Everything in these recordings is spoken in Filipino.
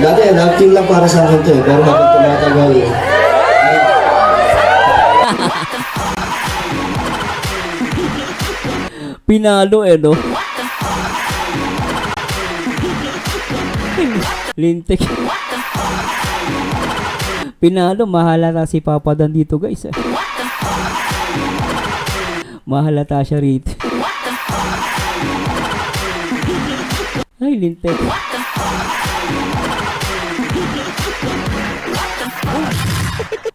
Dati, love team lang para sa akin to eh. Pero habang tumatagal eh. Pinalo eh, no? Lintik. Pinalo, mahalata si Papa Dan dito, guys. Mahalata siya rito. Ay, lintik.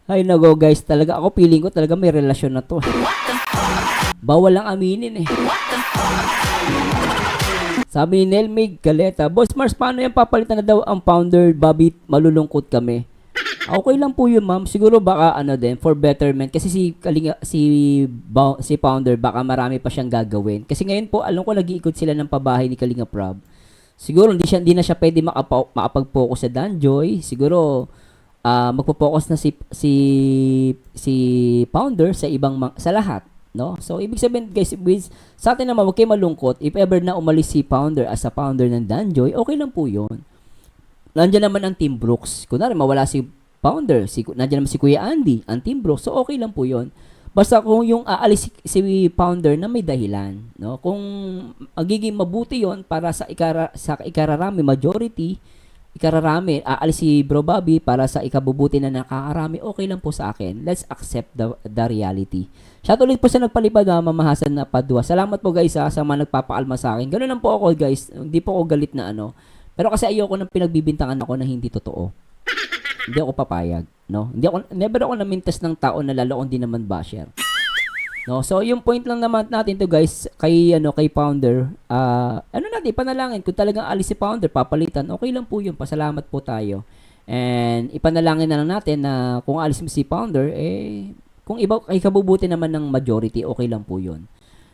Ay, nago, guys. Talaga, ako feeling ko talaga may relasyon na to. Bawal lang aminin eh. Sabi ni Nelmig Galeta, Boss Mars, paano yan papalitan na daw ang founder, Bobby? Malulungkot kami. Okay lang po yun, ma'am. Siguro baka ano din, for betterment. Kasi si founder, baka marami pa siyang gagawin. Kasi ngayon po, alam ko nag-iikot sila ng pabahay ni Kalinga Prab. Siguro hindi na siya pwede makapag-focus sa Danjoy. Siguro magpo-focus na si founder sa sa lahat. No? So, ibig sabihin, guys, sa atin naman, huwag kayo malungkot. If ever na umalis si founder as a founder ng Danjoy, okay lang po yun. Nandiyan naman ang Team Brooks. Kunwari, mawala si founder. Nandiyan naman si Kuya Andy, ang Team Brooks. So, okay lang po yun. Basta kung yung aalis si founder na may dahilan. No? Kung magiging mabuti yon para sa ikararami, majority, ikararami, aalis si Bro Bobby para sa ikabubuti na nakakarami, okay lang po sa akin. Let's accept the reality. Shout ulit po sa nagpalipad na mamahasan na padua. Salamat po guys sa mga nagpapaalma sa akin. Ganun lang po ako guys. Hindi po ako galit na ano. Pero kasi ayoko nang pinagbibintangan ako na hindi totoo. Hindi ako papayag. No? Never ako namintas ng tao na lalo kung di naman basher. No, so yung point lang naman natin to guys kay founder, natin ipanalangin kung talagang alis si founder, papalitan, okay lang po 'yun. Pasalamat po tayo. And ipanalangin na lang natin na kung alis si founder kung iba ay kabubuti naman ng majority, okay lang po 'yun.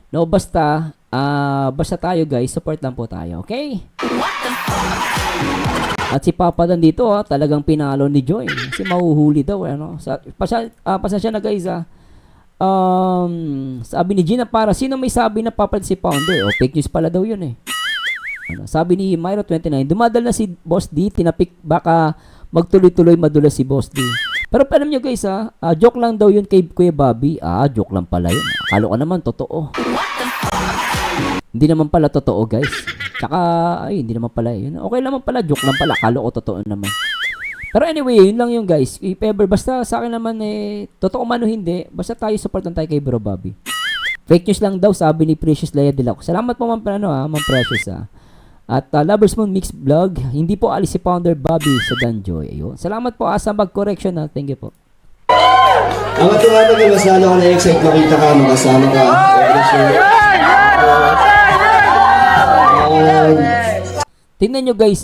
No, basta tayo guys, support lang po tayo, okay? At si Papa Dan dito talagang pinalo ni Joy. Kasi mahuhuli daw ano. Pasensya na guys sabi ni Gina para sino may sabi na papalit si founder? Fake news pala daw yun eh. Sabi ni Myro29, dumadal na si Boss D, tinapik baka magtuloy-tuloy madulas si Boss D. Pero alam nyo guys joke lang daw yun kay Kuya Bobby. Joke lang pala yun. Akala ko naman totoo. Hindi naman pala totoo guys. Tsaka hindi naman pala yun. Okay naman pala, joke lang pala. Akala ko totoo naman. Pero anyway, yun lang yung guys. If ever, basta sa akin naman totoo man o hindi, basta tayo support lang tayo kay Bro Bobby. Fake news lang daw, sabi ni Precious Leia de la Cruz. Salamat po Ma'am Precious At Lovers Moon Mix Vlog, hindi po alis si founder Bobby sa Danjoy. Ayun. Salamat po sa mag-correction Thank you po. Ang matumatag, mas lalo ako na-excite makita ka, makasama ka. Tingnan nyo guys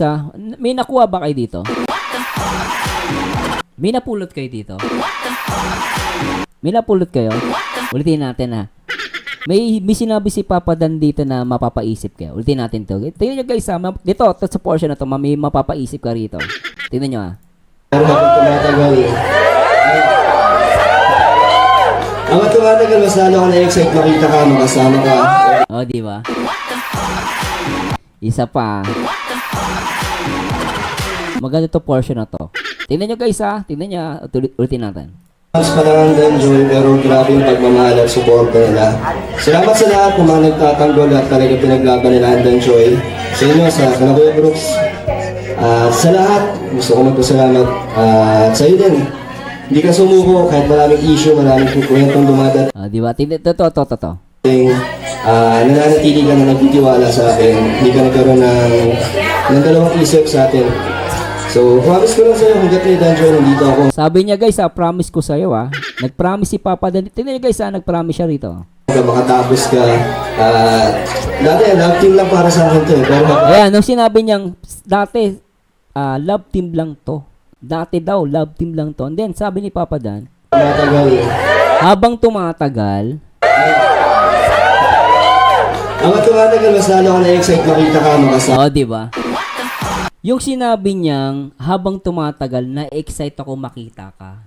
may nakuha ba kayo dito? May napulot kayo dito? May napulot kayo? Ulitin natin May sinabi si Papa Dan dito na mapapaisip kayo. Ulitin natin to. Tingnan nyo guys dito, sa portion na to, may mapapaisip ka rito. Tingnan nyo Pero habang tumatagal ang tumatagal, mas lalo ako na-excite makita ka, makasama ka. Di ba? Isa pa. Maganda to portion na to. Tingnan nyo guys tingnan nyo, ulitin natin. Mas parang Danjoy, pero grabe yung pagmamahal at support nila. Salamat sa lahat ng mga nagtatanggol at talaga pinaglaban nila ang Danjoy. Sa inyo, sa Kuya Brooks. Sa lahat, gusto ko magpasalamat. Sa iyo din, hindi ka sumuko kahit maraming issue, maraming kwentong dumadating. Di ba? To. Nananatili ka na nagtitiwala sa akin. Hindi ka nagkaroon ng dalawang isip sa atin. So, promise ko lang sa'yo, hanggat ni Danjoy, nandito ako. Sabi niya guys promise ko sa'yo Nag-promise si Papa Dan. Tingnan niyo guys nag-promise siya rito. Makatapos ka. Dati, love team lang para sa akin to eh. Pero ayan, nung sinabi niyang dati, love team lang to. Dati daw, love team lang to. And then, sabi ni Papa Dan, habang tumatagal, mas lalo ako na-excite makita ka, makasama. di ba? Yung sinabi niyang habang tumatagal na-excite ako makita ka.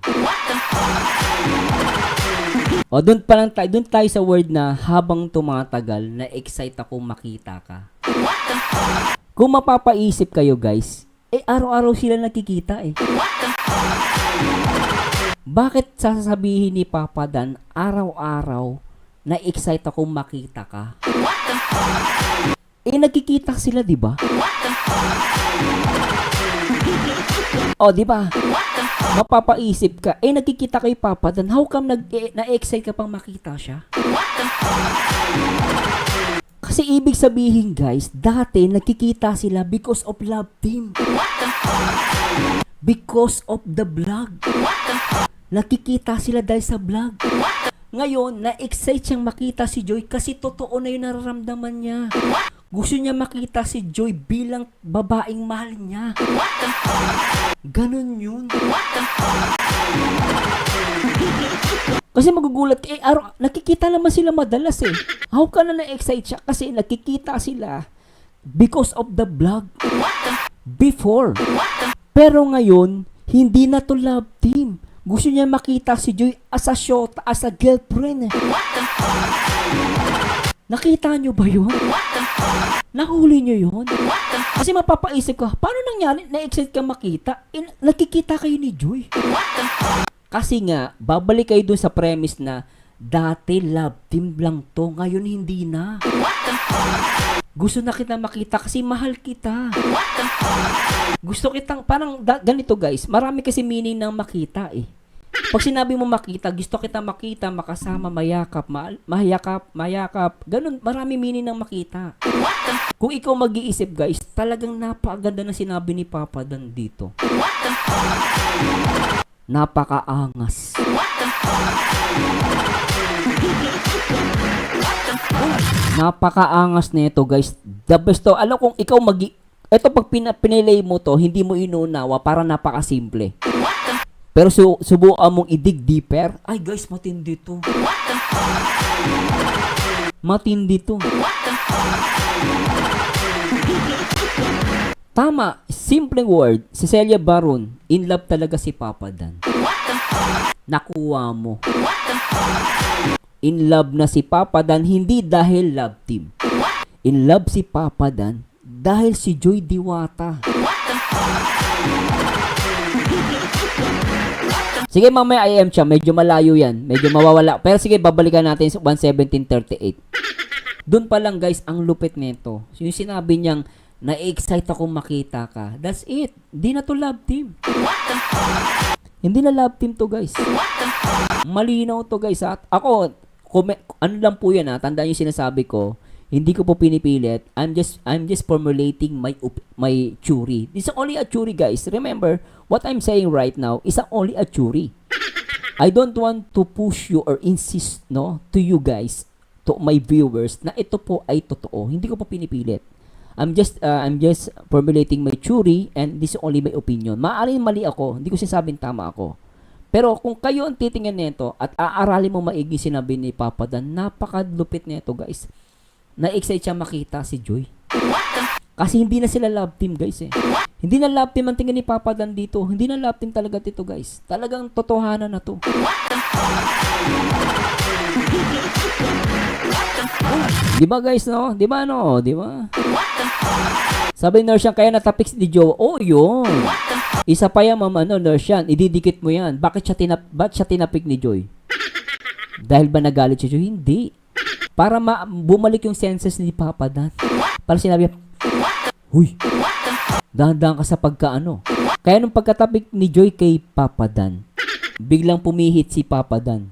Doon tayo sa word na habang tumatagal na-excite ako makita ka. Kung mapapaisip kayo guys, Eh, araw-araw sila nakikita eh. Bakit sasabihin ni Papa Dan, araw-araw, na-excite akong makita ka? Eh, nagkikita sila, di ba? O, di ba? Mapapaisip ka, eh, nagkikita kay Papa Dan, how come na-excite ka pang makita siya? Kasi ibig sabihin, guys, dati nagkikita sila because of Love Team. Because of the vlog. Nakikita sila dahil sa vlog. Ngayon, na-excite siyang makita si Joy kasi totoo na yung nararamdaman niya. Gusto niya makita si Joy bilang babaeng mahal niya. Ganon yun. Kasi magugulat ka, nakikita naman sila madalas eh. How ka na na-excite siya? Kasi nakikita sila because of the vlog. Before. Pero ngayon, hindi na to Love Team. Gusto niya makita si Joy as a shota, as a girlfriend. Nakita nyo ba yun? Nahuli nyo yun? Kasi mapapaisip ka, paano nangyari? Na-excite ka makita? Nakikita kayo ni Joy. Kasi nga, babalik kayo dun sa premise na dati Love Team lang to, ngayon hindi na. Gusto na kita makita kasi mahal kita. Gusto kitang, parang ganito guys, marami kasi meaning ng makita eh. Pag sinabi mo makita, gusto kita makita, makasama, mayakap, mayakap, ganun, marami meaning ng makita. Kung ikaw mag-iisip guys, talagang napakaganda na sinabi ni Papa Dan dito. Napakaangas. Napakaangas nito guys. The best to. Alam kung ikaw ito pag pinilay mo to, hindi mo inuunawa, para napakasimple. Pero subukan mong i-dig deeper. Ay guys, matindi to. Matindi to. Tama, simpleng word, si Celia Baron, in love talaga si Papa Dan. Nakuha mo. In love na si Papa Dan, hindi dahil Love Team. In love si Papa Dan dahil si Joy Diwata. Sige, mamaya I am siya, medyo malayo yan, medyo mawawala. Pero sige, babalikan natin sa 1:17:38. Doon pa lang guys, ang lupit nito. Yung sinabi niyang, na-excite akong makita ka. That's it. Hindi na to Love Team. Hindi na Love Team to guys. Malinaw to guys ha. Ako, ano lang po yan ha. Tandaan yung sinasabi ko. Hindi ko po pinipilit. I'm just formulating my theory. This is only a theory guys. Remember, what I'm saying right now is only a theory. I don't want to push you or insist to you guys, to my viewers, na ito po ay totoo. Hindi ko po pinipilit. I'm just formulating my theory and this is only my opinion. Maaaring mali ako, hindi ko sinasabing tama ako. Pero kung kayo ang titingnan nito at aaralin mo maigi sinabi ni Papa Dan, napakadlupit nito guys. Na-excite siya makita si Joy. Kasi hindi na sila Love Team guys eh. Hindi na Love Team ang tingin ni Papa Dan dito. Hindi na Love Team talaga dito guys. Talagang totohanan na to. Di ba guys no? Di ba no? Di ba? Sabi Nurse yan, kaya natapik ni Joe. Oh, yun. Isa pa yan, ma'am, Nurse yan. Ididikit mo yan. Bakit siya tinapik ni Joy? Dahil ba nagalit si Joy? Hindi. Para bumalik yung senses ni Papa Dan. Para sinabi, huy, dahan-dahan ka sa pagkaano. Kaya nung pagkatapik ni Joy kay Papa Dan, biglang pumihit si Papa Dan.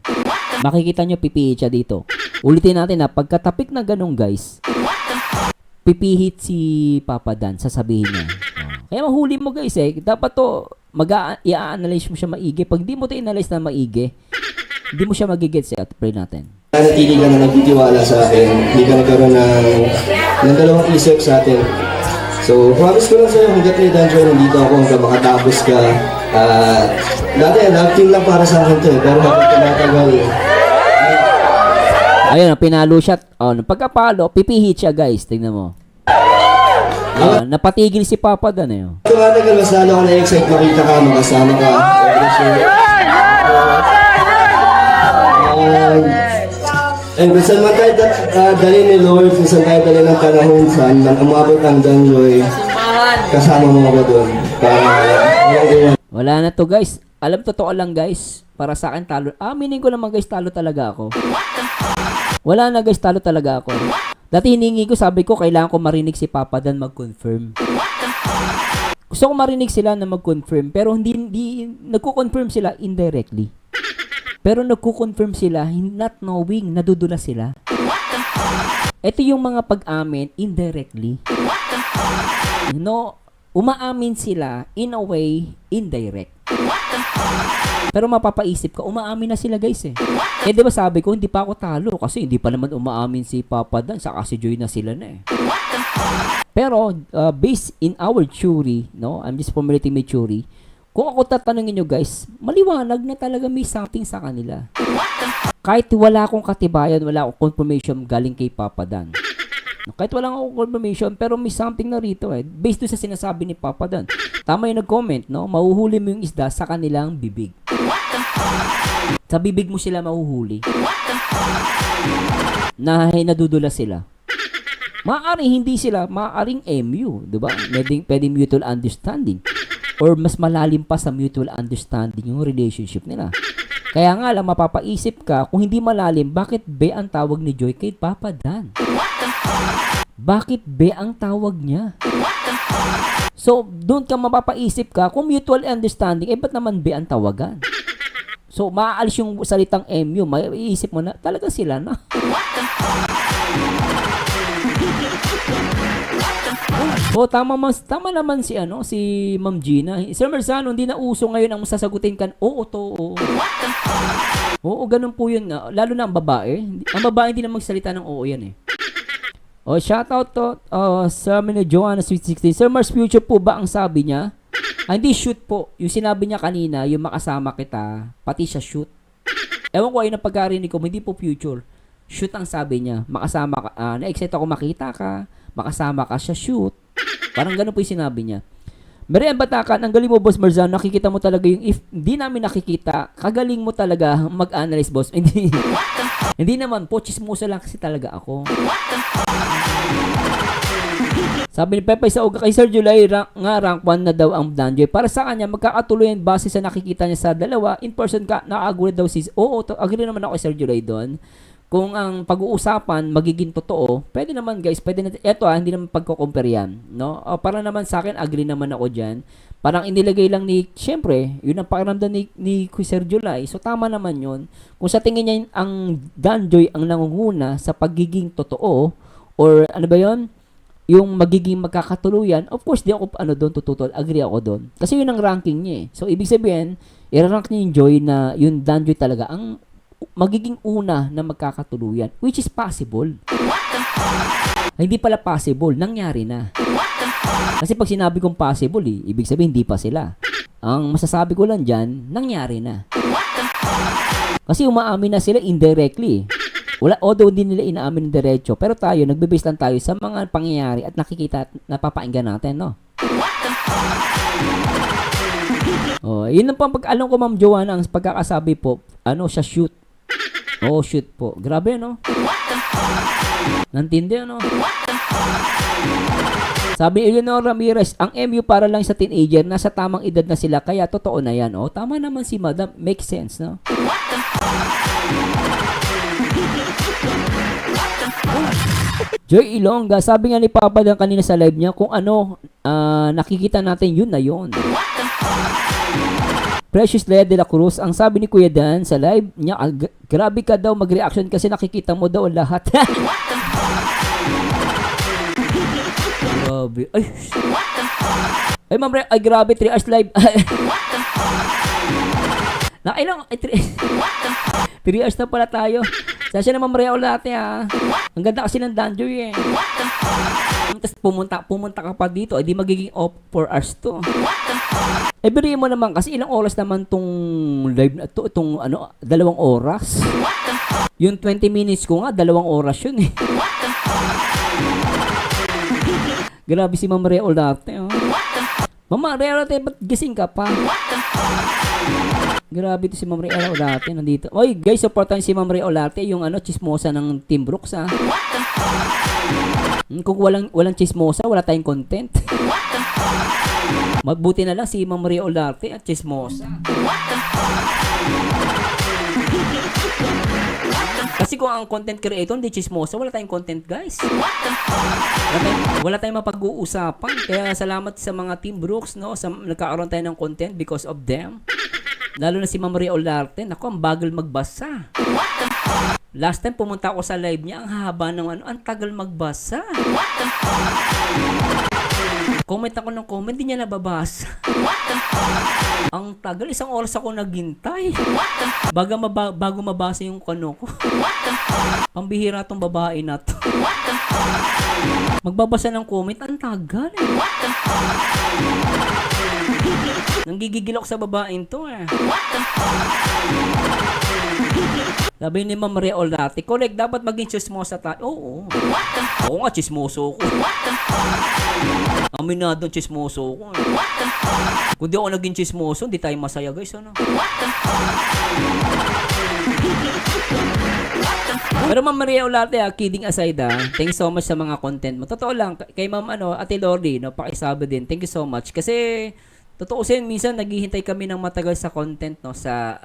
Makikita nyo, pipihit siya dito. Ulitin natin na, pagkatapik na ganun guys, pipihit si Papa Dan, sasabihin niya. Kaya mahuli mo guys eh. Dapat to, i-analyze mo siya maigi. Pag di mo to i-analyze na maigi, hindi mo siya magigets eh. At pray natin. Natili ka na nagtitiwala sa akin. Hindi ka nagkaroon ng dalawang isip sa atin. So, promise ko lang sa'yo, hanggat ni Danjo, nandito ako hanggang makatapos ka. Dati, love team lang para sa akin to eh. Pero habang tumatagal, ayun, pinalo shot. Oh, pagkapalo, pipihit siya guys. Tingnan mo. Napatigil si Papa Dan eh. tumatagal, mas lalo ako na-excite makita ka, makasama ka. And kung saan man tayo dali ni Lord, kung saan tayo dali ng panahon, saan man umabot ang Danjoy, kasama mo ako doon. walang ganyan. Wala na to guys. Alam, totoo lang guys. Para sa akin talo. Aminin ko naman guys, talo talaga ako. Wala na guys, talo talaga ako. Dati hiningi ko, sabi ko, kailangan ko marinig si Papa Dan mag-confirm. Gusto ko marinig sila na mag-confirm, pero hindi nagko-confirm sila indirectly. Pero nagko-confirm sila, not knowing, nadudula sila. Ito yung mga pag-amin indirectly. No, umaamin sila in a way indirect. Pero mapapaisip ka, umaamin na sila guys eh. Eh di ba sabi ko, hindi pa ako talo kasi hindi pa naman umaamin si Papa Dan, saka si Joy na sila na eh. Pero based in our theory, no, I'm just formulating my theory. Kung ako tatanungin nyo guys, maliwanag na talaga may something sa kanila. Kahit wala akong katibayan, wala akong confirmation galing kay Papa Dan. Kahit wala akong confirmation, pero may something na rito eh. Based doon sa sinasabi ni Papa Dan. Tama yung nag-comment, no? Mahuhuli mo yung isda sa kanilang bibig. Sa bibig mo sila mahuhuli. Nadudula sila. Maaaring hindi sila, maaaring MU, di ba? Pwedeng mutual understanding. Or mas malalim pa sa mutual understanding yung relationship nila. Kaya nga lang, mapapaisip ka, kung hindi malalim, bakit be ang tawag ni Joy kay Papa Dan? Bakit be ang tawag niya? So, doon ka mapapaisip ka, kung mutual understanding, ba't naman be ang tawagan? So, maaalis yung salitang MU, maiisip mo na, talaga sila na. Oh, tama naman si Ma'am Gina. Sir Marzano, hindi na uso ngayon ang sasagutin kan. Oo, oo. Oo, ganun po yun. Lalo na ang babae. Ang babae hindi na magsalita ng oo yan eh. Oh, shoutout to sa amin ni Joanna Sweet 16. Sir Mars, future po ba ang sabi niya? Hindi, shoot po. Yung sinabi niya kanina, yung makasama kita, pati siya shoot. Ewan ko ayun ang pagkarinig ko, hindi po future. Shoot ang sabi niya. Makasama ka, na-excite ako makita ka, makasama ka siya, shoot. Parang ganun po yung sinabi niya. Marian Batakan, ang galing mo, Boss Marzano, nakikita mo talaga yung, if hindi namin nakikita, kagaling mo talaga mag-analyze, boss. Hindi naman po, chismosa lang kasi talaga ako. Sabi ni Pepe sa uga kay Sir July, rank 1 na daw ang Danjoy. Para sa kanya, magkakatuloyan base sa nakikita niya sa dalawa. In person ka, nakagulit daw si... Oo, agree naman ako kay Sir July doon. Kung ang pag-uusapan magiging totoo, pwede naman guys, pwede natin, eto hindi naman pagko-compare yan, no? Para naman sa akin, agree naman ako dyan. Parang inilagay lang ni, syempre, yun ang pakiramdam ni Sir July. So tama naman yun. Kung sa tingin niya ang Danjoy ang nangunguna sa pagiging totoo, or ano ba yun? Yung magiging magkakatuluyan, of course, di ako doon tututol, agree ako doon. Kasi yun ang ranking niya eh. So ibig sabihin, i-rank niya yung Joy na yung Danjoy talaga ang magiging una na magkakatuluyan, which is possible. Hindi pala possible, nangyari na. Kasi pag sinabi kong possible, ibig sabihin hindi pa sila. Ang masasabi ko lang dyan, nangyari na. Kasi umaamin na sila indirectly. Although hindi nila inaamin ng diretso, pero tayo, nagbe-base lang tayo sa mga pangyayari at nakikita at napapakinggan natin, no? Oh, yun ang alam ko, Ma'am Joanna, ang pagkakasabi po, siya shoot. Oo, shoot po. Grabe, no? Nantindi, no? Sabi ni Eleanor Ramirez, ang MU para lang sa teenager, nasa tamang edad na sila, kaya totoo na yan. Oh, tama naman si Madam. Makes sense, no? Joy Ilongga, sabi nga ni Papa Dan kanina sa live niya, kung nakikita natin, yun na yun. Precious Lea de la Cruz, ang sabi ni Kuya Dan sa live niya, grabe ka daw mag-reaction kasi nakikita mo daw lahat. Grabe. Ay, Ma'am Re, grabe, 3 hours live. Nakailang, 3 hours na pala tayo. Sasya na Ma'am Rhea Olate Ang ganda kasi ng Danjoy eh. Tapos pumunta ka pa dito, di magiging off 4 hours to. Biriin mo naman kasi ilang oras naman tong live na to, itong 2 oras. Yung 20 minutes ko nga, 2 oras yun eh. Grabe si Ma'am Rhea Olate. Ma'am Rhea Olate, ba't gising ka pa? Grabe to si Ma'am Rhea Olate nandito. Oy, guys, supportan si Ma'am Rhea Olate, yung chismosa ng Team Brooks Kung walang chismosa, wala tayong content. Mabuti na lang si Ma'am Maria Olarte at chismosa. Kasi kung ang content creator hindi chismosa, wala tayong content, guys. Wala tayong mapag-uusapan. Kaya salamat sa mga Team Brooks, no? Nagkakaroon tayo ng content because of them. Lalo na si Ma'am Maria Olarte. Naku, ang bagal magbasa. Last time pumunta ako sa live niya, ang haba ng ang tagal magbasa. Comment ako ng comment, di niya nababasa. Ang tagal, 1 oras ako naghintay. Bago mabasa yung ko. Pambihira tong babae na to. Magbabasa ng comment, ang tagal. Nanggigigil ako sa babaeng to eh. Sabi ni Ma'am Maria Olarte, correct, dapat maging chismosa tayo. Oo. Oo nga, chismoso ko. Aminadong chismoso ko. Kung di ako naging chismoso, hindi tayo masaya, guys. Ano? Pero Ma'am Maria Olarte, kidding aside, thank you so much sa mga content mo. Totoo lang, kay Ma'am Ate Lordy, no, pakisabi din. Thank you so much. Kasi, totoo sin minsan naghihintay kami ng matagal sa content, no, sa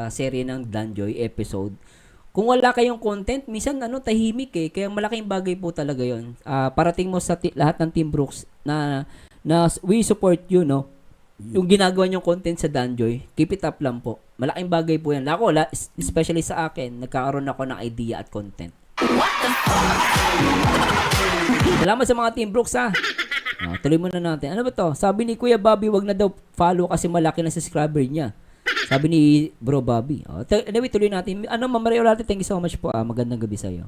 serye ng Danjoy episode. Kung wala kayong content, minsan tahimik eh. Kaya malaking bagay po talaga 'yon. Parating mo sa lahat ng Team Brooks na we support you, no. Yung ginagawa niyong content sa Danjoy, keep it up lang po. Malaking bagay po 'yan. Especially sa akin, nagkakaroon ako ng idea at content. Salamat sa mga Team Brooks, ha. Tuloy muna natin. Ano ba to? Sabi ni Kuya Bobby, wag na daw follow kasi malaki na subscriber niya. Sabi ni Bro Bobby. Anyway, tuloy natin. Ma'am Maria Olarte, thank you so much po. Magandang gabi sa iyo.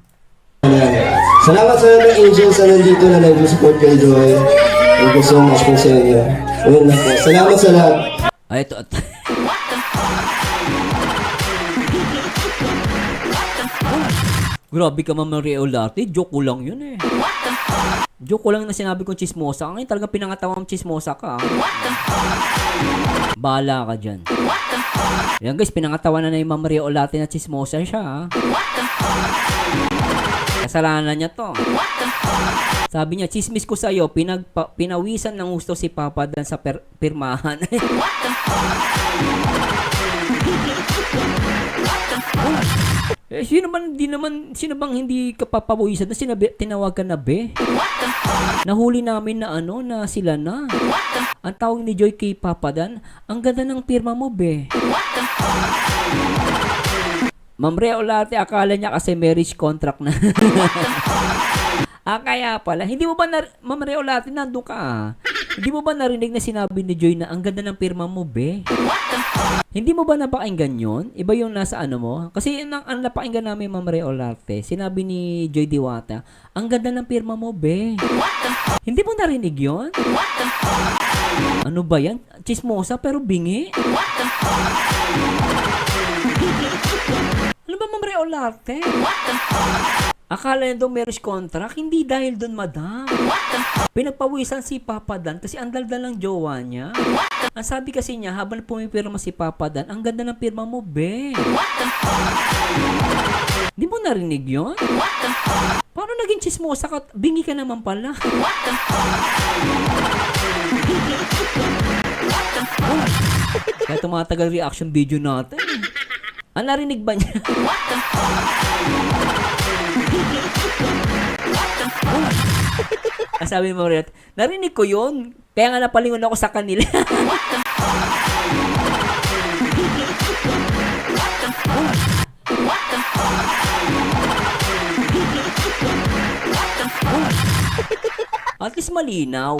Salamat sa mga angels na nandito na nag-support kay Joy. Thank you so much po sa inyo. Ayun na po. Salamat sa lahat. Ay, ito. Grabe ka, Ma'am Maria Olarte. Joke ko lang yun eh. Joke ko lang na sinabi kong chismosa. Ngayon talagang pinangatawang chismosa ka. Bahala ka dyan. Yan guys, pinangatawa na yung Ma'am Maria Olarte na chismosa siya. Kasalanan niya to. Sabi niya, chismis ko sa'yo, pinawisan ng gusto si Papa Dan sa pirmahan. Sino bang hindi ka papawisan na tinawagan na be? Nahuli namin na na sila na. Ang tawag ni Joy kay Papa Dan, ang ganda ng pirma mo be. Ma'am Maria Olarte, akala niya kasi marriage contract na. Kaya pala. Hindi mo ba Ma'am Maria Olarte, nandun ka Hindi mo ba narinig na sinabi ni Joy na ang ganda ng pirma mo be? Hindi mo ba napakinggan yun? Iba yung nasa mo? Kasi ang napakinggan namin, Ma'am Maria Olarte, sinabi ni Joy Diwata, ang ganda ng pirma mo be. Hindi mo narinig yun? Ano ba yan? Chismosa pero bingi? Ano ba, Ma'am Maria Olarte? Akala niya doon marriage contract? Hindi dahil doon, madam. Pinagpawisan si Papa Dan kasi ang daldal ng jowa niya. Ang sabi kasi niya, habang pumipirma si Papa Dan, ang ganda ng pirma mo, be. Hindi mo narinig yun? Paano naging chismosa ka? Bingi ka naman pala. Kaya tumatagal reaction video natin. Ang narinig ba niya? Sabi mo rin, narinig ko yun. Kaya nga napalingon ako sa kanila. At least malinaw.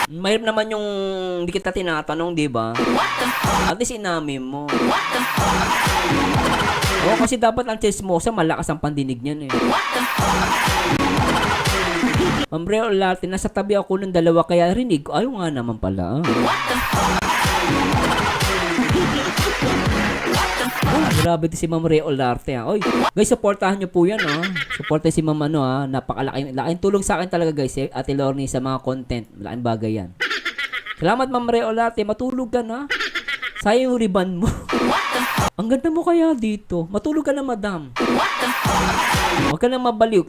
Mahirap naman yung hindi kita tinatanong, di ba? At least inamin mo. Oo, kasi dapat ang chismosa, malakas ang pandinig niyan eh. Ma'am Maria Olarte, nasa tabi ako ng dalawa kaya rinig ko. Ayaw nga naman pala. Grabe din si Ma'am Maria Olarte. Oy, guys, supportahan niyo po yan. Supportahan si Ma'am napakalaking tulong sa akin talaga, guys. Ate Lorny sa mga content. Malaking bagay yan. Salamat, Ma'am Maria Olarte. Matulog ka na. Sayang yung ribbon mo. Ang ganda mo kaya dito. Matulog ka na, madam. Huwag ka na mabaliw.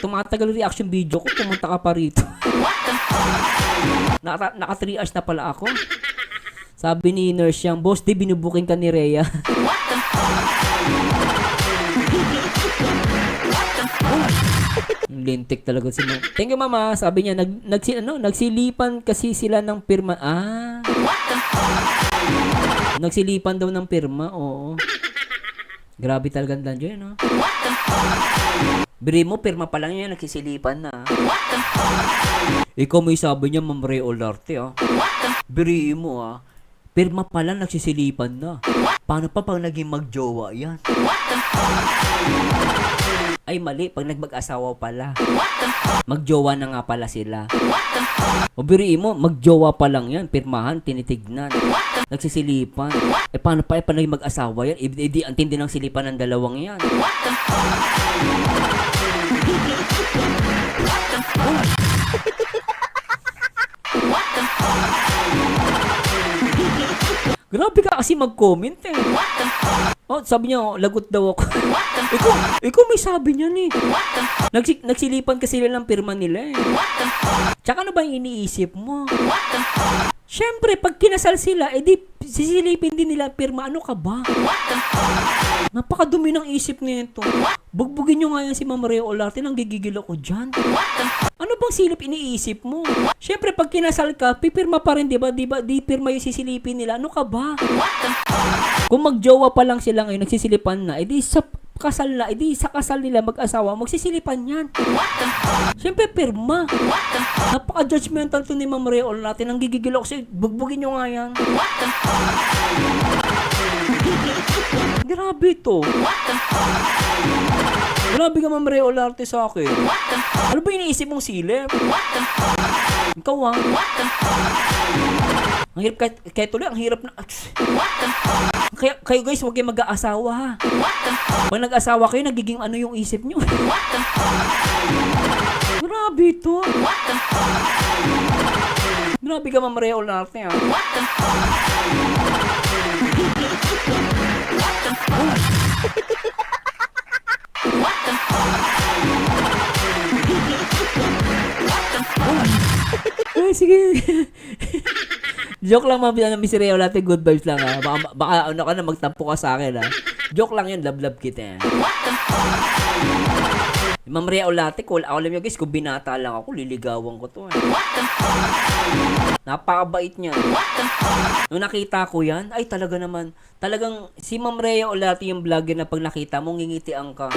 Tumatagal reaction video ko, pumunta ka pa rito. Naka 3 hours na pala ako. Sabi ni nurse yang, boss, di binubuking ka ni Rhea. Lintik talaga si mama. Thank you, mama. Sabi niya, nagsilipan kasi sila ng pirma. Nagsilipan daw ng pirma, oo. Grabe talagang danjo yun, no? Biri mo, pirma pa lang yan, nagsisilipan na. Ikaw may sabi niya, Ma'am Rhea Olarte, ah. Biri mo, ah. Pirma pa lang, nagsisilipan na. Paano pa pag naging magjowa yan? Ay, mali. Pag nagmag-asawa pala. Magjowa na nga pala sila. O biriin mo, magjowa pa lang yan. Pirmahan, tinitignan. Nagsisilipan. Eh, paano pa? Paano naging mag-asawa yan? Di ang tindi ng silipan ng dalawang yan. Grabe ka kasi mag-comment eh. Oh, sabi niya, oh, lagot daw ako. ikaw may sabi niya eh. Nagsilipan kasi sila ng pirma nila eh. Tsaka ano ba yung iniisip mo? Siyempre, pag kinasal sila, di sisilipin din nila pirma. Ano ka ba? Napakadumi ng isip nito. Bugbugin nyo nga yan si Ma'am Rhea Olarte, nang gigigil ako dyan. Ano bang silip iniisip mo? Siyempre, pag kinasal ka, pipirma pa rin, di ba? Di pirma yung sisilipin nila. Ano ka ba? Kung magjowa pa lang sila ngayon, nagsisilipan na, edi sa kasal na, edi sa kasal nila mag-asawa, magsisilipan yan. Siyempre, pirma. Napaka-judgmental to ni Ma'am Rhea Olarte, nang gigigil ako siya, bugbugin nyo nga yan. Grabe to. Grabe ka, Ma'am Rhea Olarte, sa akin. Ano ba iniisip mong silip? Ikaw ah. Ang hirap kaya tuloy, ang hirap na. Kaya kayo guys, huwag kayo mag-aasawa ha. Pag nag-asawa kayo, nagiging ano yung isip nyo. Grabe to. Grabe ka, Ma'am Rhea Olarte ha. Ay, sige. Joke lang, Ma'am Miss Rhea Olarte, good vibes lang ha. Baka ano ka na, magtampo ka sa akin ha. Joke lang yun, love kita. Ma'am Rhea Olarte, ako alam nyo guys, kung binata lang ako, liligawan ko to eh. Napakabait niya. Nung nakita ko yan, ay talaga naman, talagang si Ma'am Rhea Olarte yung vlogger na pag nakita mo, ngingitian ka.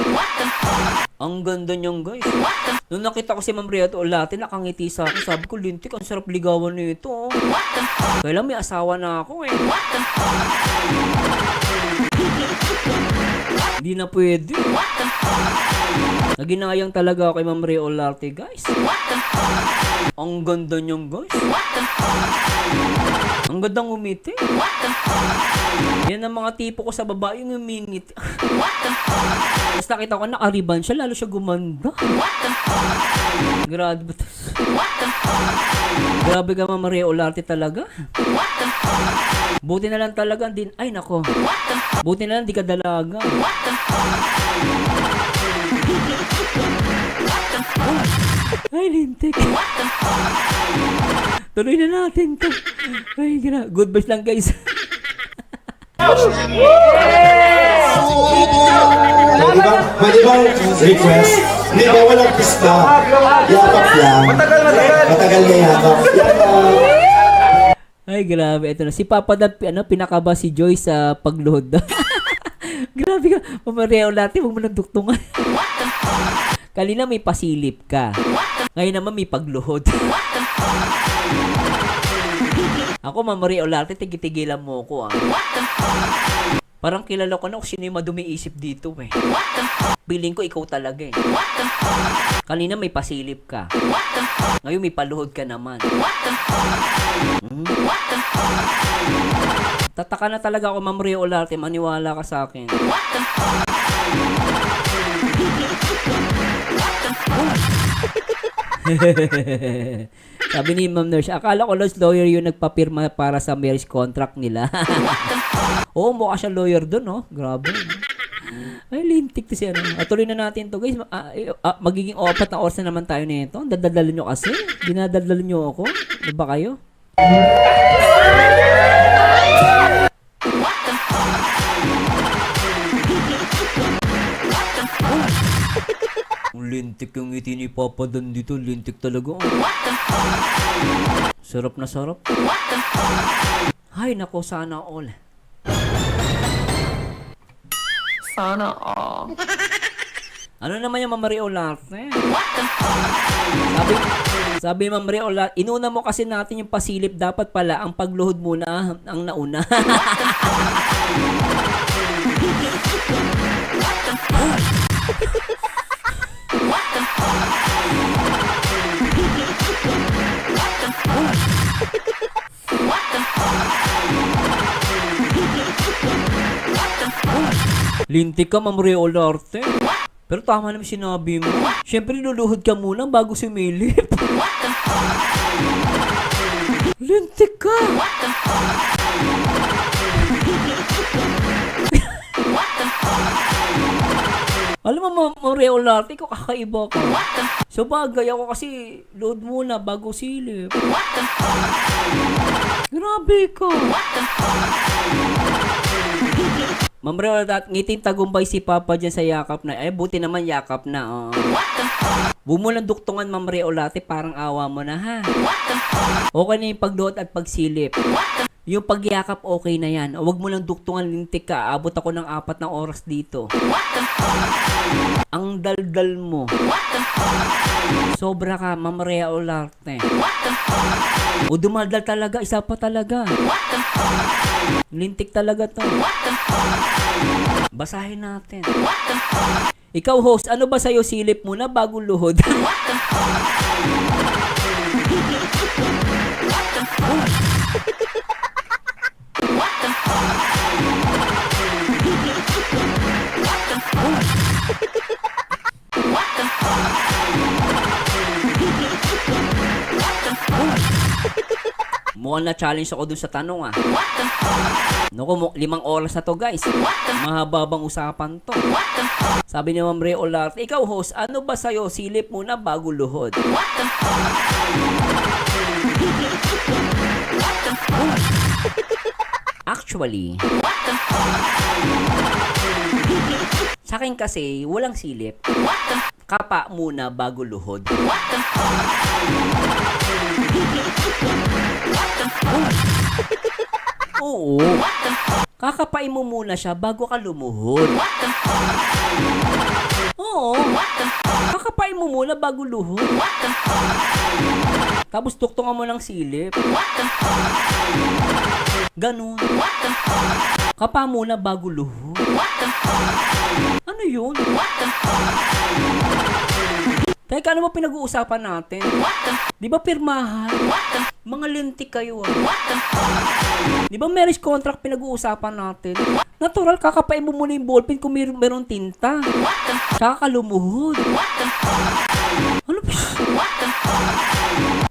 Ang ganda niyang guys. Nung nakita ko si Ma'am Rhea Olarte, nakangiti sa akin, sabi ko, lintik, ang sarap ligawan nito. Oh. Kaya lang may asawa na ako eh. Hindi na pwede. Naginayang talaga ako kay Ma'am Rhea Olarte, guys. Ang ganda niyang guys. Ang gandang umiti. Yan ang mga tipo ko sa babae, yung umingiti. Tapos nakita ko, nakariban siya, lalo siya gumanda. Grabe. Grabe ka, Ma'am Rhea Olarte talaga. Buti na lang talaga, din. Ay nako. Buti na lang di ka dalaga. Ay, lintik. Tuloy na natin to. Ay, good vibes lang guys. Pwede bang request? Hindi ba walang pista? Yakap lang. Matagal na yakap. Ay, grabe. Ito na. Si Papa Dad, pinakaba si Joy sa pagluhod. Grabe ka. Ma'am Rhea Olarte, huwag mo nang duktungan. Kanina may pasilip ka. Ngayon naman may pagluhod. Ako, Ma'am Rhea Olarte, tigitigilan mo ko ah. Parang kilala ko na kung sino yung madumi isip dito eh. Feeling ko ikaw talaga eh. Kanina may pasilip ka. Ngayon may paluhod ka naman. Tataka na talaga ako, Ma'am Rhea Olarte, maniwala ka sa akin. Sabi ni Ma'am Nurse, akala ko lost lawyer yung nagpapirma para sa marriage contract nila. Oo, mukha siya lawyer dun, no? Grabe. No? Ay, lintik to si ano. Tuloy na natin to, guys. Magiging 4 na oras na naman tayo nito. Dadaldalan nyo kasi. Dinadaldalan nyo ako. Ano ba kayo? Ang lintik yung ngiti ni Papa Dan dito. Lintik talaga. Sarap na sarap. Ay, nako, sana all. Sana all. Ano naman yung Ma'am Maria Olarte? Sabi Ma'am Maria Olarte, inuna mo kasi natin yung pasilip. Dapat pala, ang pagluhod muna ang nauna. Lintik ka, Ma'am Maria Olarte. Pero tama naman sinabi mo. Siyempre, luluhod ka muna bago sumilip. Lintik ka. Alam mo, Ma'am Maria Olarte, ko kakaiba ka. So bagay ako kasi load muna bago silip. Grabe ka. Ma'am Maria Olarte, ngiting tagumpay si Papa dyan sa yakap na. Ay, buti naman yakap na. Bumulang duktungan, Ma'am Maria Olarte, parang awa mo na, ha? Okay na yung pagluhod at pagsilip. Yung pagyakap, okay na yan. Huwag mo lang duktungan, lintik ka. Abot ako ng 4 na oras dito. Ang daldal mo. Sobra ka, Ma'am Maria Olarte. O dumaldal talaga, isa pa talaga. Lintik talaga to. Basahin natin. Ikaw, host, ano ba sa'yo, silip muna bago luhod? Mukhang na-challenge ako dun sa tanong, ah. Naku, 5 oras na to, guys. Mahababang usapan to. Sabi ni Ma'am Maria Olarte, ikaw, host, ano ba sa'yo, silip muna bago luhod? Actually, sa akin kasi, walang silip. Kapa muna bago luhod. Oo. Kakapain mo muna siya bago ka lumuhod. Oo. Kakapain mo muna bago luhod. Tapos tuktungan mo ng silip. Ganun. Kapa muna bago luhod. Ano yun? Teka, ano ba pinag-uusapan natin? Di ba pirmahan? Mga lintik kayo, ah. Di ba marriage contract pinag-uusapan natin? Natural, kakapain mo muna yung ballpen kung meron tinta. Kakalumuhod. Ano ba?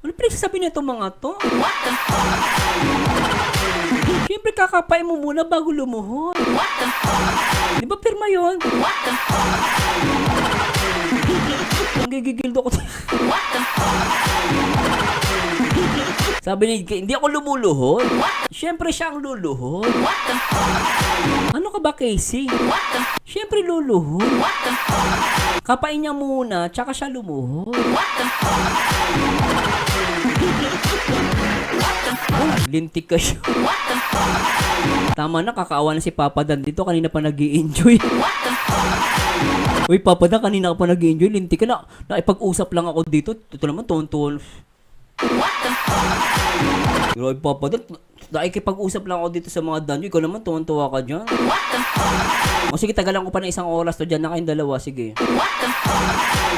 Ano pinagsasabi nito mga to? Siyempre, kakapain mo muna bago lumuhod. Di ba pirma yun? Ang gigigildo ko. Sabi niya, hindi ako lumuluhod. Siyempre siya ang luluhod. Ano ka ba, Casey? Siyempre luluhod. Kapain niya muna, tsaka siya lumuhod. Lintik ka siya. Tama na, kakaawa na si Papa Dan dito. Kanina pa nag-i-enjoy. Uy, Papa Dan, kanina ka pa nag-i-enjoy. Lintik ka na. Nakipag-usap lang ako dito. Ito naman, tuwan-tuwan. Grabe, Papa Dan. Nakikipag-usap lang ako dito sa mga danyo. Ikaw naman, tuwan-tuwa ka dyan. O sige, tagalan ko pa ng 1 oras to dyan na kayong dalawa. Sige.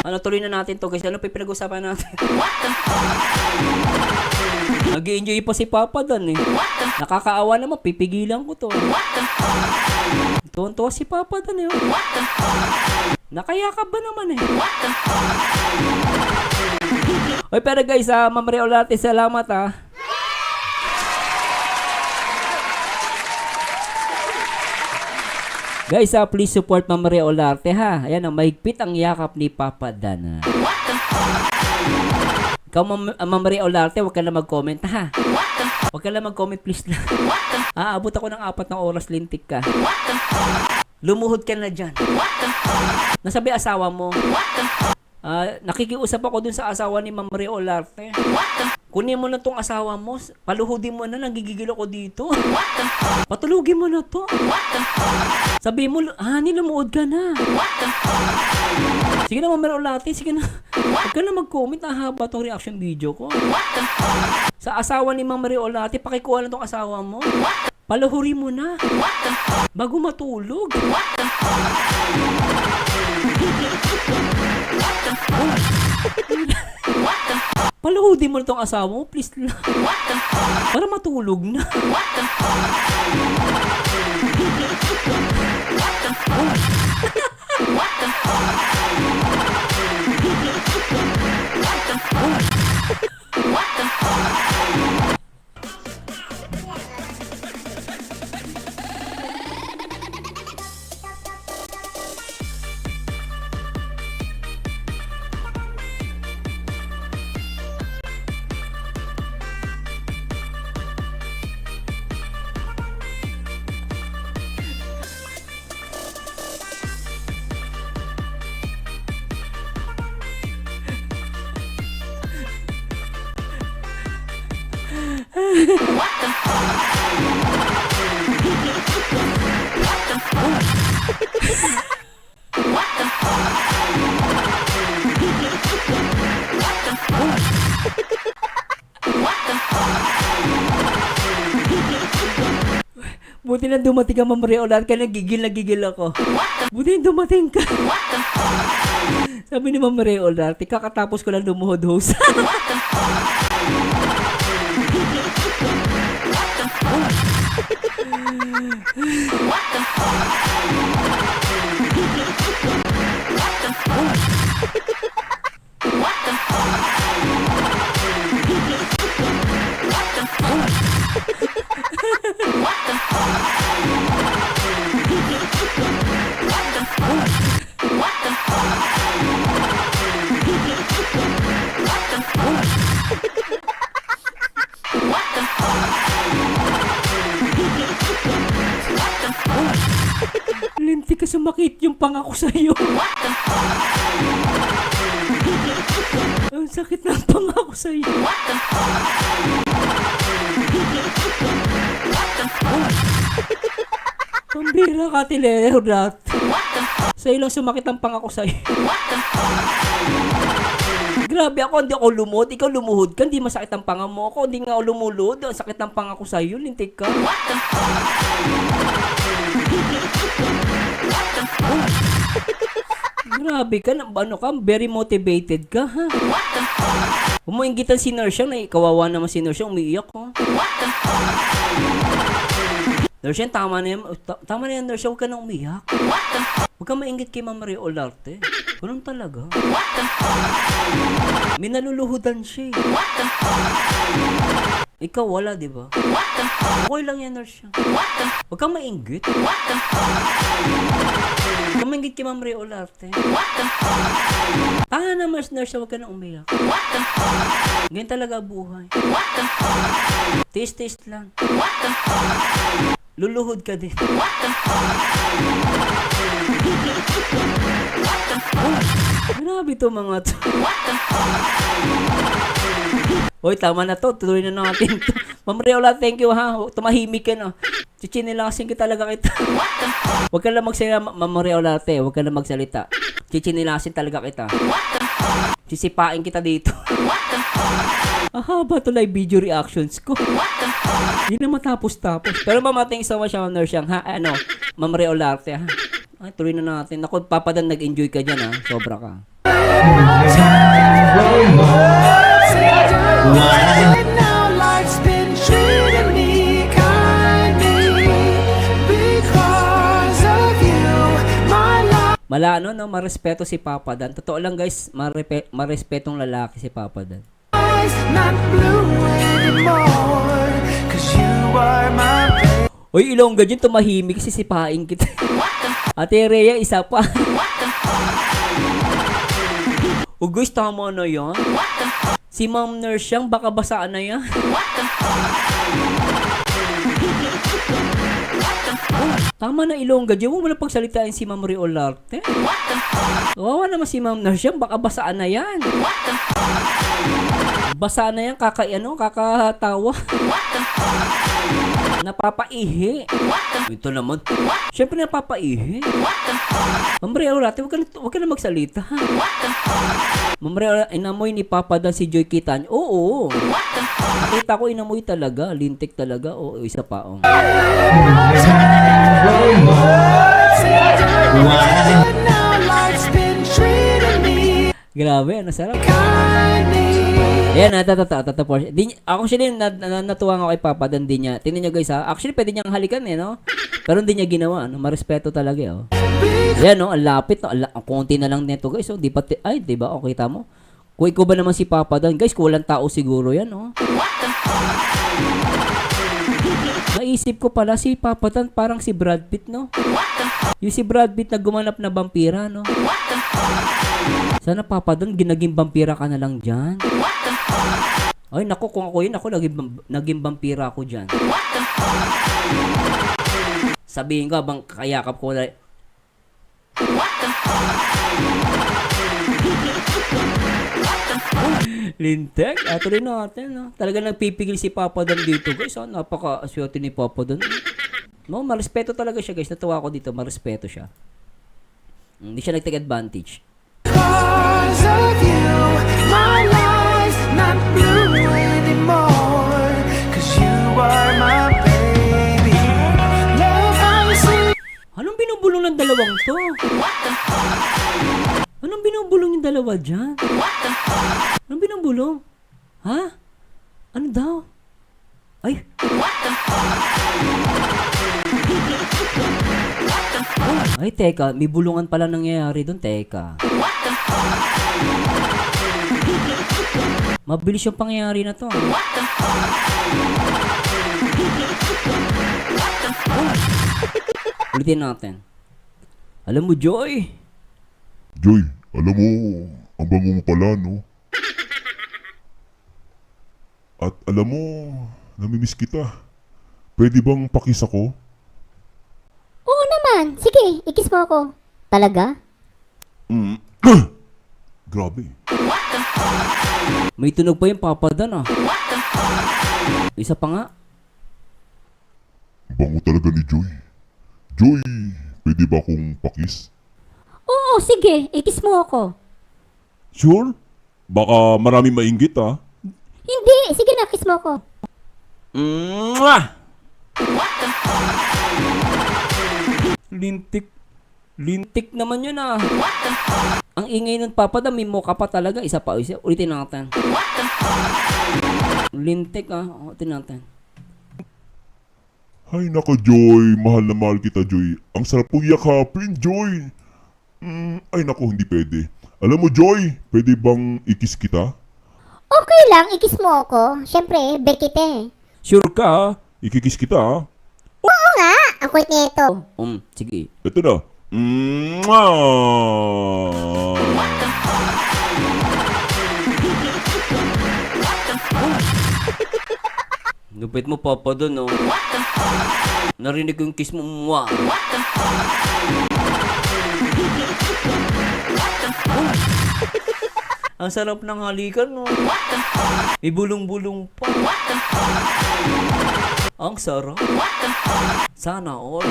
Ano, tuloy na natin to, guys. Ano pa pinag-usapan natin? Nag-i-enjoy pa si Papa Dan, eh. Nakakaawa naman, pipigilan ko to. Tuwan-tuwa si Papa Dan, eh. Nakayakap ba naman, eh. Oy, pero guys, Ma'am Maria Olarte, salamat, ah. Guys, please support Ma'am Maria Olarte ha. Ayan, mahigpit ang yakap ni Papa Dan. Ikaw, Ma'am Maria Olarte, huwag ka na mag-comment ha. Huwag ka na mag-comment please lang. Aabot ako ng 4 na oras, lintik ka. Lumuhod ka na dyan. Nasabi asawa mo. Nakikiusap ako dun sa asawa ni Ma'am Maria Olarte. Kunin mo na tong asawa mo. Paluhudin mo na, nagigigil ako dito. Patulugin mo na to. Sabi mo, nilumuod ka na. Sige na, Ma'am Maria Olarte, sige na. Huwag ka na mag-comment, haba tong reaction video ko. Sa asawa ni Ma'am Maria Olarte, pakikuha na tong asawa mo. Paluhurin mo na. Bago matulog. Paluhudin mo na tong asawa mo, please lang. Para matulog na. Buti na dumating ka, Ma'am Maria Olarte, kaya nagigil ako. Buti na dumating ka. Sabi ni Ma'am Maria Olarte, kakatapos ko lang lumuhod host. Linti ka, sumakit yung pangako sa'yo. Ang sakit ng pangako sa'yo. Pambira ka, Tilerat. Sa'yo lang sumakit ang pangako sa'yo. Grabe ako, hindi ako lumuhod. Ikaw lumuhod ka, hindi masakit ang panga mo. Ako, hindi nga ako lumulod. Ang sakit ng pangako sa'yo, lintik ka. Grabe ka, ano ka, very motivated ka, ha? Umuinggitan si Nersian, kawawa naman si Nersian, umiiyak, ha? Nersian, tama na yan, Nersian, huwag ka na umiyak. Huwag ka mainggit kay Ma'am Maria Olarte. Ganun talaga. May naluluhudan siya, Ikaw wala, di ba? Okay lang yan, Nersian. Huwag kang mainggit. Huwag kang mainggit kay Ma'am Maria Olarte. Tanga na, Nersian, huwag ka na umiyak. Ganyan talaga buhay. Taste lang. Luluhod ka din. Grabe to mga to. Hoy, tama na to. Tuloy na natin to. Ma'am Maria Olarte, thank you ha. Tumahimik ka na. Chichinilasin kita talaga kita. Huwag ka lang magsalita, Ma'am Maria Olarte. Huwag ka lang magsalita. Chichinilasin talaga kita. Sisipain kita dito. Haba to live video reactions ko. Hindi na matapos-tapos. Pero mamating sa mga siya, Nersian, ha? Ma'am Maria Olarte, ha? Ay, tuloy na natin. Ako, Papa Dan, nag-enjoy ka dyan, ha? Sobra ka. Mala, no? Marespeto si Papa Dan. Totoo lang, guys, marespetong lalaki si Papa Dan. Not blue anymore, 'cause you are my Uy, Ilongga dyan, tumahimik, sisipain kita. Ate Rhea, isa pa. O guys, tama na yan. Si Ma'am Nurse yang, baka basaan na yan. Tama na, Ilongga dyan, huwag mo na pagsalitain si Ma'am Riolarte. Wawa naman si Ma'am Nurse yang, baka basaan na yan. Basa na yan, kakatawa. Napapaihi. Ito naman. Siyempre napapaihi. Ma'am Riolarte, huwag ka na magsalita. Ma'am Riolarte, inamoy ni Papa Dan si Joy Kitan. Oo. Nakita ko inamoy talaga. Lintik talaga. Oo, isa pa. Oh. Grabe, ano sarap. Ayan, natatapos. Ako siya din, natuwa nga kay Papa Dan, din niya. Tingnan niyo guys ha. Actually, pwede niyang halikan eh, no? Pero hindi niya ginawa, no? Marespeto talaga, oh. Ayan, no? Ang lapit, no? Ang konti na lang nito, guys, oh. Ay, di ba? Okay, tamo. Kung ikaw ba naman si Papa Dan, guys, kulang tao siguro yan, no? Naisip ko pala, si Papa Dan parang si Brad Pitt, no? Yung si Brad Pitt na gumanap na vampira, no? Sana Papa Dan, ginaging vampira ka na lang dyan. Ay, naku, kung ako yun, naging vampira ako dyan. Sabihin ko, abang kayakap ko na... Lintek, tuloy natin, no? Talaga nagpipigil si Papa Dan dito, guys. Oh, napaka-aswerte ni Papa Dan. No, marespeto talaga siya, guys. Natuwa ko dito, marespeto siya. Hindi siya nag-take advantage. Because of you, my life's not blue anymore. 'Cause you are my baby. Love, I see. Anong binubulong ng dalawang to? Anong binubulong yung dalawa dyan? Anong binubulong? Ha? Ano daw? Ay. Ay, teka. May bulungan pala nangyayari doon. Teka. Mabilis yung pangyayari na to. Ulitin natin. Alam mo, Joy. Joy, alam mo, ang bango mo pala, no? At alam mo, namimiss kita. Pwede bang pakis ako? Oo naman. Sige, ikis mo ako. Talaga? Grabe. May tunog pa yung Papa Dan, ah. Isa pa nga. Bango talaga ni Joy. Joy, pwede ba akong pakis? Oo, sige. Ikis mo ako. Sure? Baka marami mainggit, ah. Hindi. Sige na, kiss mo ako. Lintik. Lintik naman yun, ah. Ang ingay nun, Papa Dan, may mocha pa talaga. Isa pa. Ulitin natin. Lintik, ah. Ulitin natin. Ay nako Joy, mahal na mahal kita Joy. Ang sarap pong yakapin Joy. Ay nako, hindi pwede. Alam mo Joy, pwede bang ikis kita? Okay lang, ikis mo ako. Siyempre, bekite eh. Sure ka, ah? Ikikis kita ah. Oo nga, ang kulit nito. Sige. Ito na. Mwah! Lupit mo, Papa Dan, no? Narinig ko yung kiss mo, mwah. Ang sarap ng halikan, no? May bulong-bulong pa. Ang sarap. Sana all.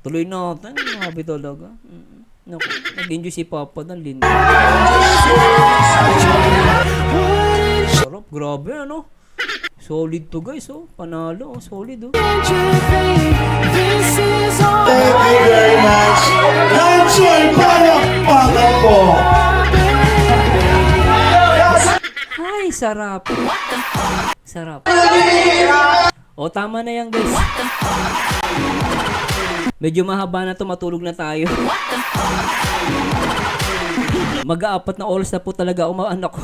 Tuloy natin. Grabe talaga. Naku, nag-enjoy si Papa Dan. Lindo. Sarap. Grabe, ano? Solid to, guys, oh. Panalo, oh. Solid, oh. Can't you think this is all Thank you very much. Enjoy palakpakan po. Ay, sarap. Sarap. O, tama na yan, guys. Medyo mahaba na to, matulog na tayo. Mag-aapat na oras na po talaga ako, anak ko.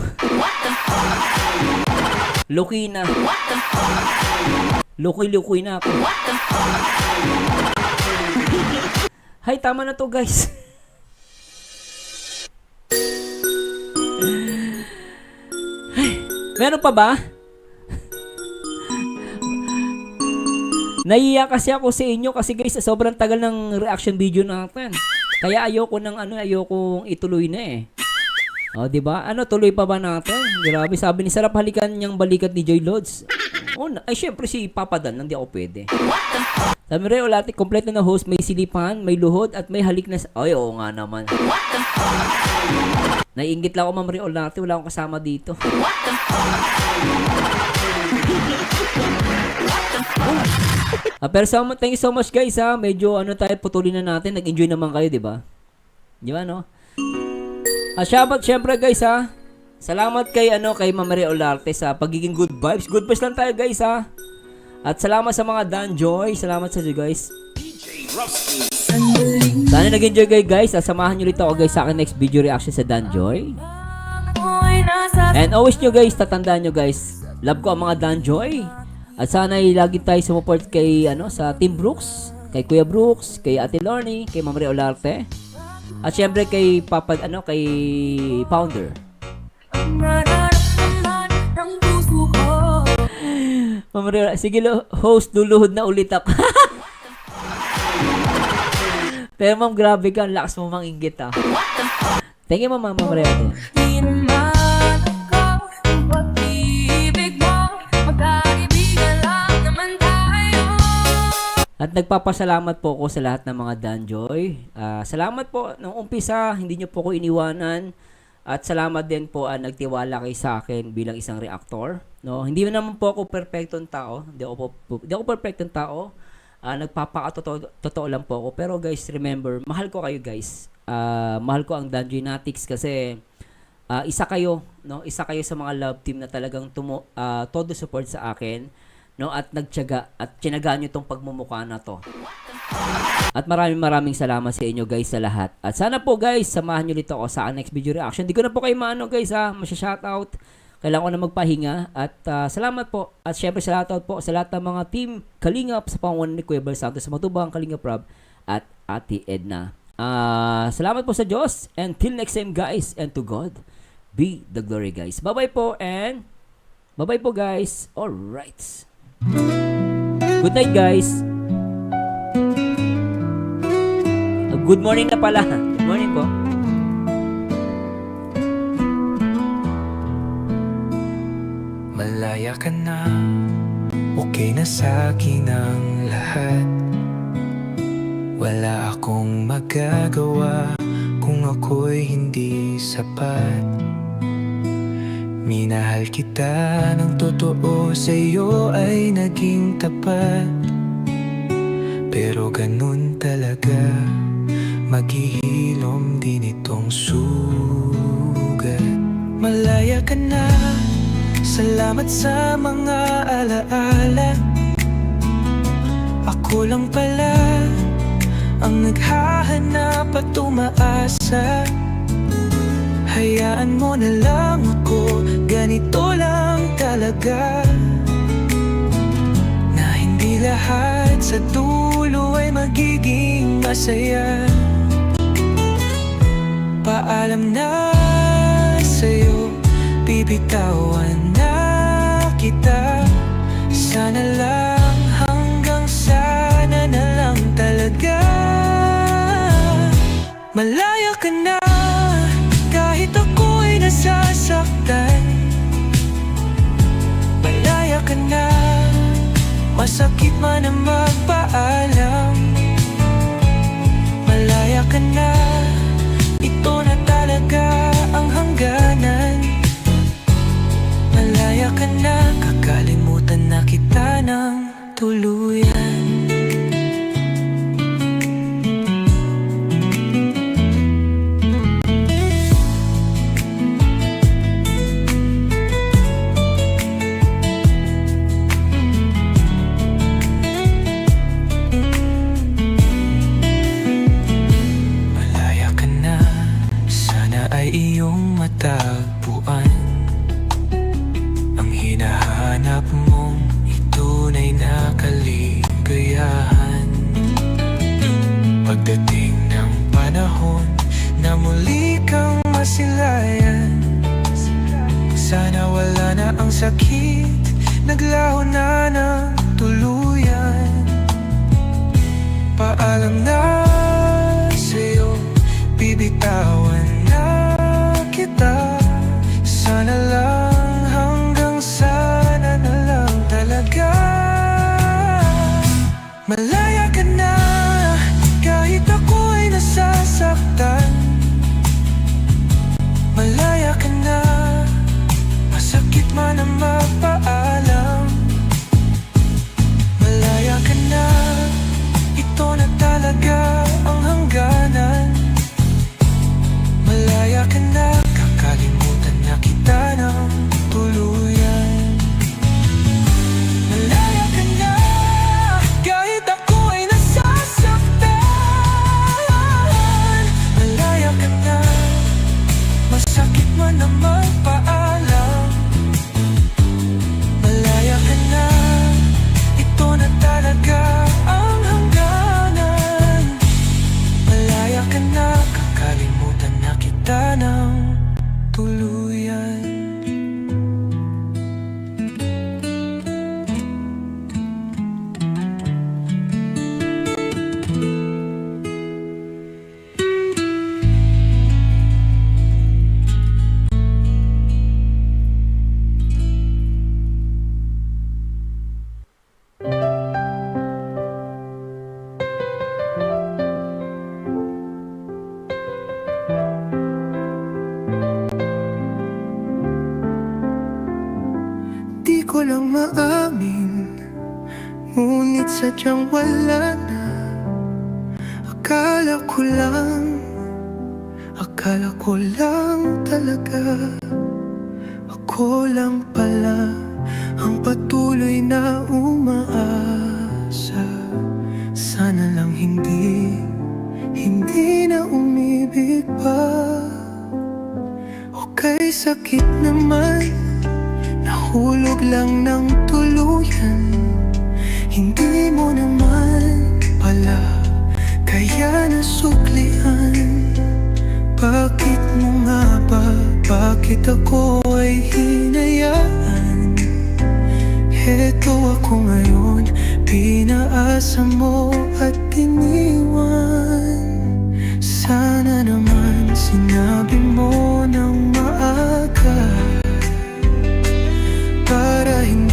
Luki na. Luki na ako. Hay, tama na to guys. Meron pa ba? Naiiyak kasi ako sa inyo kasi guys, sobrang tagal ng reaction video natin. Kaya ayokong ituloy na eh. O, di ba? Tuloy pa ba natin? Grabe, sabi ni Sarap halikan niyang balikat ni Joy Lods. Ay syempre si Papa Dan, hindi ako pwede. Sabi rin, Olati, kompleto na host, may silipan, may luhod, at may halik na... Ay, oo nga naman. Naiingit lang ako, Ma'am Rio Olati, wala akong kasama dito. Pero thank you so much guys ha. Medyo tayo putulin na natin. Nag-enjoy naman kayo, di ba? Di ba, no? Shoutout syempre guys ha. Salamat kay Ma'am Maria Olarte sa pagiging good vibes. Good vibes lang tayo guys ha. At salamat sa mga Danjoy. Salamat sa inyo guys. Sana nag-enjoy kayo guys. Samahan nyo ulit ako guys sa akin next video reaction sa Danjoy. And always nyo guys, tatandaan nyo guys, love ko ang mga Danjoy. At sana lagi tayo sumuport kay sa Team Brooks, kay Kuya Brooks, kay Ate Lorne, kay Ma'am Maria Olarte. At syempre kay kay Founder. Ma'am Maria, sige host, luluhod na ulit ako. Pero ma'am, grabe ka, ang lakas mo manginggit ha. Thank you Ma'am Maria. At nagpapasalamat po ako sa lahat ng mga Danjoy. Salamat po nung umpisa, hindi nyo po ko iniwanan. At salamat din po nagtiwala kayo sa akin bilang isang reactor. No, hindi naman po ako perfectong tao. Hindi ako perfectong tao. Nagpapakatotoo lang po ako. Pero guys, remember, mahal ko kayo guys. Mahal ko ang Danjoy Natics kasi isa kayo, no? Isa kayo sa mga love team na talagang todo support sa akin. No, at nagtiyaga at tinagaan nyo tong pagmumukha na to. At maraming salamat sa inyo guys sa lahat. At sana po guys, samahan nyo dito ako sa next video reaction. Di ko na po kayo guys ha, masya-shoutout. Kailangan ko na magpahinga. At salamat po. At syempre shoutout po sa lahat ng mga team Kalingap sa pangunan ni Kuya Bal Santos, sa Matubang, Kalingap Rob at Ate Edna. Salamat po sa Diyos. And till next time guys, and to God be the glory guys. Bye-bye po and bye-bye po guys. Alright. Good night guys. Good morning na pala. Good morning po. Malaya ka na, okay na sa akin ang lahat. Wala akong magagawa kung ako'y hindi sapat. Minahal kita ng totoo, sa'yo ay naging tapat. Pero ganun talaga, maghihilom din itong sugat. Malaya ka na, salamat sa mga alaala. Ako lang pala ang naghahanap at umaasa. Hayaan mo na lang ako, ganito lang talaga. Na hindi lahat sa dulo ay magiging masaya. Paalam na sa'yo, bibitawan na kita. Sana lang, hanggang sana na lang talaga. Malaya ka na, kahit ako'y nasasaktan. Malaya ka na, masakit man ang magpaalam. Malaya ka na, ito na talaga ang hangganan. Malaya ka na, kakalimutan na kita ng tuluyan. Iyong matagpuan ang hinahanap sakit naglaho na ng tuluyan. Paalam na sa'yo, bibitawan na kita. Sana lang, hanggang sana na lang talaga. Malaya ka na, kahit ako ay nasasaktan. Malaya ka na, masakit man ang magpaalam. Malaya ka na, ito na talaga ang hangganan. Malaya ka na, kakalimutan na kita ng tuluyan. Malaya ka na, kahit ako ay nasasaktan. Malaya ka na, masakit man ang magpaalam. Malaya ka na, ito na talaga ang hangganan. Malaya ka na, kakalimutan na kita ng tuluyan. Di ko lang maamin, ngunit sadyang wala na. Akala ko lang talaga. Ako lang pala ang patuloy na umaasa. Sana lang hindi na umibig pa. Okay, sakit naman, nahulog lang ng tuluyan. Hindi mo naman pala kaya nasuklian. Bakit mo nga ba, bakit ako ay hinayaan? Heto ako ngayon, pinaasa mo at iniwan. Sana naman sinabi mo ng maaga, para hindi